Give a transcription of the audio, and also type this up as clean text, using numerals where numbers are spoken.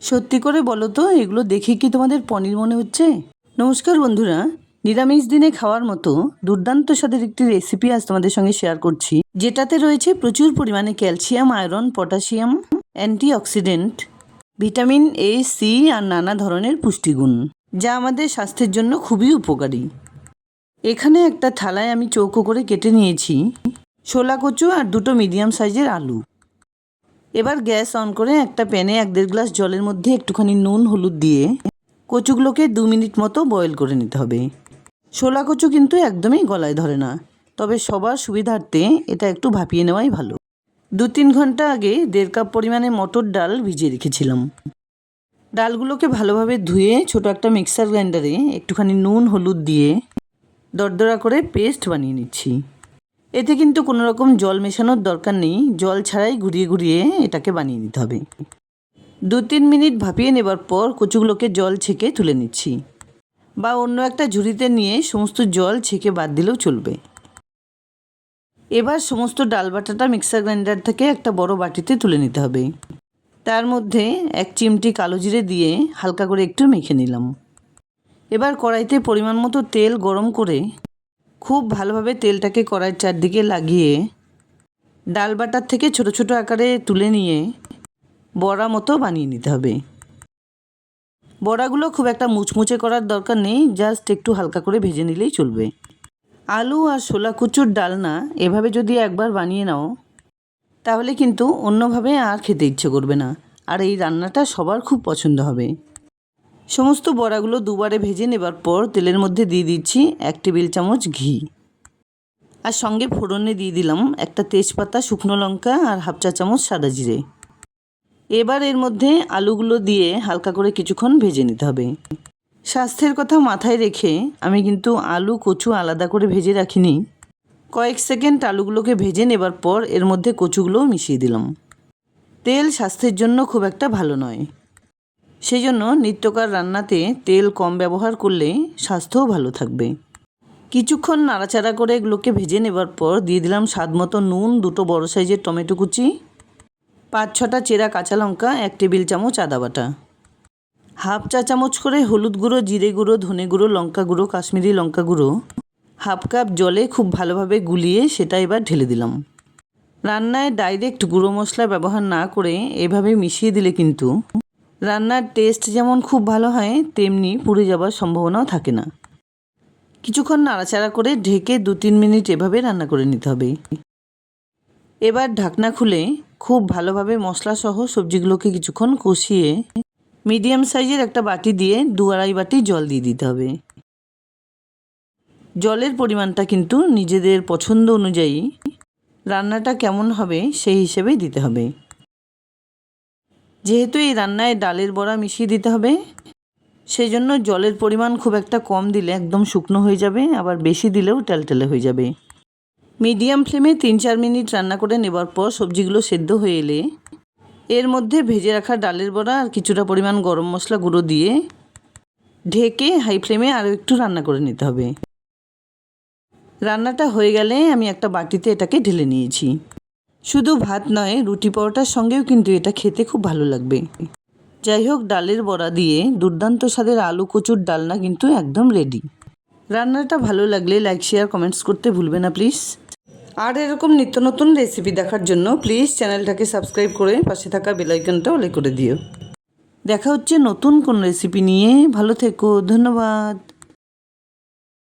সত্যি করে বলো তো, এগুলো দেখে কি তোমাদের পনির মনে হচ্ছে? নমস্কার বন্ধুরা, নিরামিষ দিনে খাওয়ার মতো দুর্দান্ত স্বাদের একটি রেসিপি আজ তোমাদের সঙ্গে শেয়ার করছি, যেটাতে রয়েছে প্রচুর পরিমাণে calcium, iron, potassium, antioxidant, vitamin A, C আর নানা ধরনের পুষ্টিগুণ, যা আমাদের স্বাস্থ্যের জন্য খুবই উপকারী। এখানে একটা থালায় আমি চৌকো করে কেটে নিয়েছি শোলা কচু আর দুটো মিডিয়াম সাইজের আলু। এবার গ্যাস অন করে একটা প্যানে 1-1.5 গ্লাস জলের মধ্যে একটুখানি নুন, হলুদ দিয়ে কচুগুলোকে 2 মিনিট মতো বয়েল করে নিতে হবে। শোলা কচু কিন্তু একদমই গলায় ধরে না, তবে সবার সুবিধার্থে এটা একটু ভাপিয়ে নেওয়াই ভালো। 2-3 ঘন্টা আগে 1.5 কাপ পরিমাণে মটর ডাল ভিজিয়ে রেখেছিলাম। ডালগুলোকে ভালোভাবে ধুয়ে ছোট একটা মিক্সার গ্রাইন্ডারে একটুখানি নুন, হলুদ দিয়ে দরদরা করে পেস্ট বানিয়ে নিচ্ছি। এতে কিন্তু কোনো রকম জল মেশানোর দরকার নেই, জল ছাড়াই ঘুরিয়ে ঘুরিয়ে এটাকে বানিয়ে নিতে হবে। 2-3 মিনিট ভাপিয়ে নেবার পর কচুগুলোকে জল ছেঁকে তুলে নিচ্ছি, বা অন্য একটা ঝুড়িতে নিয়ে সমস্ত জল ছেঁকে বাদ দিলেও চলবে। এবার সমস্ত ডাল বাটাটা মিক্সার গ্রাইন্ডার থেকে একটা বড় বাটিতে তুলে নিতে হবে। তার মধ্যে 1 চিমটি কালো জিরে দিয়ে হালকা করে একটু মেখে নিলাম। এবার কড়াইতে পরিমাণ মতো তেল গরম করে খুব ভালোভাবে তেলটাকে কড়াইয়ের চারদিকে লাগিয়ে ডাল বাটার থেকে ছোট ছোট আকারে তুলে নিয়ে বড়া মতো বানিয়ে নিতে হবে। বড়াগুলো খুব একটা মুচমুচে করার দরকার নেই, জাস্ট একটু হালকা করে ভেজে নিলেই চলবে। আলু আর শোলা কচুর ডালনা এভাবে যদি একবার বানিয়ে নাও, তাহলে কিন্তু অন্যভাবে আর খেতে ইচ্ছে করবে না, আর এই রান্নাটা সবার খুব পছন্দ হবে। সমস্ত বড়াগুলো দুবারে ভেজে নেবার পর তেলের মধ্যে দিয়ে দিচ্ছি 1 টেবিল চামচ ঘি, আর সঙ্গে ফোড়নে দিয়ে দিলাম একটা তেজপাতা, শুকনো লঙ্কা আর 1/2 চা চামচ সাদা জিরে। এবার এর মধ্যে আলুগুলো দিয়ে হালকা করে কিছুক্ষণ ভেজে নিতে হবে। স্বাস্থ্যের কথা মাথায় রেখে আমি কিন্তু আলু কচু আলাদা করে ভেজে রাখিনি। কয়েক সেকেন্ড আলুগুলোকে ভেজে নেবার পর এর মধ্যে কচুগুলোও মিশিয়ে দিলাম। তেল স্বাস্থ্যের জন্য খুব একটা ভালো নয়, সেই জন্য নিত্যকার রান্নাতে তেল কম ব্যবহার করলে স্বাস্থ্যও ভালো থাকবে। কিছুক্ষণ নাড়াচাড়া করে এগুলোকে ভেজে নেবার পর দিয়ে দিলাম স্বাদ মতো নুন, 2টো বড় সাইজের টমেটো কুচি, 5-6টা চেরা কাঁচা লঙ্কা, 1 টেবিল চামচ আদা বাটা, 1/2 চা চামচ করে হলুদ গুঁড়ো, জিরে গুঁড়ো, ধনে গুঁড়ো, লঙ্কা গুঁড়ো, কাশ্মীরি লঙ্কা গুঁড়ো, 1/2 কাপ জলে খুব ভালোভাবে গুলিয়ে সেটা এবার ঢেলে দিলাম। রান্নায় ডাইরেক্ট গুঁড়ো মশলা ব্যবহার না করে এভাবে মিশিয়ে দিলে কিন্তু রান্নার টেস্ট যেমন খুব ভালো হয়, তেমনি পুড়ে যাবার সম্ভাবনাও থাকে না। কিছুক্ষণ নাড়াচাড়া করে ঢেকে 2-3 মিনিট এভাবে রান্না করে নিতে হবে। এবার ঢাকনা খুলে খুব ভালোভাবে মশলাসহ সবজিগুলোকে কিছুক্ষণ কষিয়ে মিডিয়াম সাইজের একটা বাটি দিয়ে 2-2.5 বাটি জল দিয়ে দিতে হবে। জলের পরিমাণটা কিন্তু নিজেদের পছন্দ অনুযায়ী রান্নাটা কেমন হবে সেই হিসেবেই দিতে হবে। যেহেতু এই রান্নায় ডালের বড়া মিশিয়ে দিতে হবে, সেই জন্য জলের পরিমাণ খুব একটা কম দিলে একদম শুকনো হয়ে যাবে, আবার বেশি দিলেও টেলটেলে হয়ে যাবে। মিডিয়াম ফ্লেমে 3-4 মিনিট রান্না করে নেবার পর সবজিগুলো সেদ্ধ হয়ে এলে এর মধ্যে ভেজে রাখা ডালের বড়া আর কিছুটা পরিমাণ গরম মশলা গুঁড়ো দিয়ে ঢেকে হাই ফ্লেমে আরও একটু রান্না করে নিতে হবে। রান্নাটা হয়ে গেলে আমি একটা বাটিতে এটাকে ঢেলে নিয়েছি। শুধু ভাত নয়, রুটি পরোটার সঙ্গেও কিন্তু এটা খেতে খুব ভালো লাগবে। যাই হোক, ডালের বড়া দিয়ে দুর্দান্ত স্বাদের আলু কচুর ডালনা কিন্তু একদম রেডি। রান্নাটা ভালো লাগলে লাইক, শেয়ার, কমেন্টস করতে ভুলবে না প্লিজ। আর এরকম নিত্য নতুন রেসিপি দেখার জন্য প্লিজ চ্যানেলটাকে সাবস্ক্রাইব করে পাশে থাকা বেল আইকনটা অলে করে দিও। দেখা হচ্ছে নতুন কোন রেসিপি নিয়ে। ভালো থেকো, ধন্যবাদ।